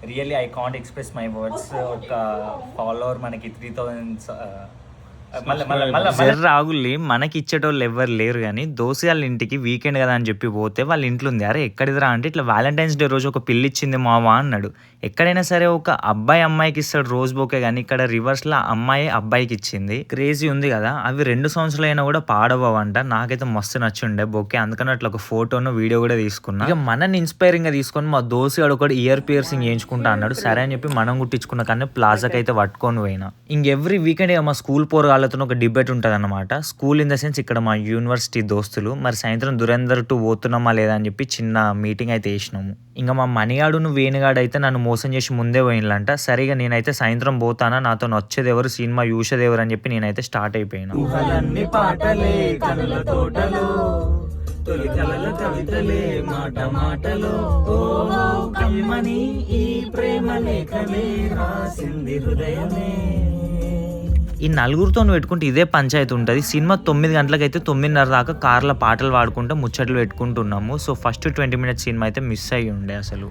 Really I can't express my words. ఒక follower మనకి 3000 రాగుల్ని మనకి ఇచ్చేటోళ్ళు ఎవ్వరు లేరు కానీ దోశ వాళ్ళ ఇంటికి వీకెండ్ కదా అని చెప్పి పోతే వాళ్ళ ఇంట్లో ఉంది. అరే ఎక్కడిదిరా అంటే ఇట్లా వ్యాలంటైన్స్ డే రోజు ఒక పిల్లి ఇచ్చింది మావా అన్నాడు. ఎక్కడైనా సరే ఒక అబ్బాయి అమ్మాయికి ఇస్తాడు రోజ్ బొకే, కానీ ఇక్కడ రివర్స్లో అమ్మాయి అబ్బాయికి ఇచ్చింది. క్రేజీ ఉంది కదా. అవి 2 సంవత్సరాలు అయినా కూడా పాడవంట. నాకైతే మస్తు నచ్చుండే బొకే, అందుకని అట్లా ఒక ఫోటోను వీడియో కూడా తీసుకున్నా. ఇక మనని ఇన్స్పైరింగ్ గా తీసుకొని మా దోశ ఒకటి ఇయర్ పియర్సింగ్ చేయించుకుంటా అన్నాడు. సరే అని చెప్పి మనం కుట్టించుకున్న కానీ ప్లాజాకి అయితే పట్టుకొని పోయినా. ఎవ్రీ వీకెండ్ మా స్కూల్ పోరగాళ్ళతో ఒక డిబేట్ ఉంటుంది అనమాట. స్కూల్ ఇన్ ద సెన్స్ ఇక్కడ మా యూనివర్సిటీ దోస్తులు. మరి సాయంత్రం దురేందర్ 2 పోతున్నామా లేదా అని చెప్పి చిన్న మీటింగ్ అయితే వేసినాము. ఇంకా మా మణిగాడు వేణుగాడు అయితే నన్ను మోసం చేసి ముందే పోయినలంట. సరిగా నేనైతే సాయంత్రం పోతానా, నాతో వచ్చేది ఎవరు, సినిమా చూసేది ఎవరు అని చెప్పి నేనైతే స్టార్ట్ అయిపోయినా. ఈ నలుగురితో పెట్టుకుంటే ఇదే పంచాయతీ ఉంటుంది. సినిమా 9 గంటలకైతే 9:30 దాకా కార్ల పాటలు పాడుకుంటూ ముచ్చట్లు పెట్టుకుంటున్నాము. సో ఫస్ట్ 20 మినిట్స్ సినిమా అయితే మిస్ అయ్యి ఉండే. అసలు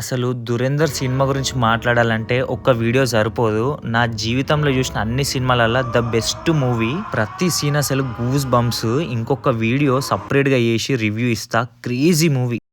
అసలు దురేందర్ సినిమా గురించి మాట్లాడాలంటే ఒక్క వీడియో సరిపోదు. నా జీవితంలో చూసిన అన్ని సినిమాలలో ద బెస్ట్ మూవీ. ప్రతి సీన్ అసలు గూస్ బంప్స్. ఇంకొక వీడియో సపరేట్గా చేసి రివ్యూ ఇస్తా. Crazy movie.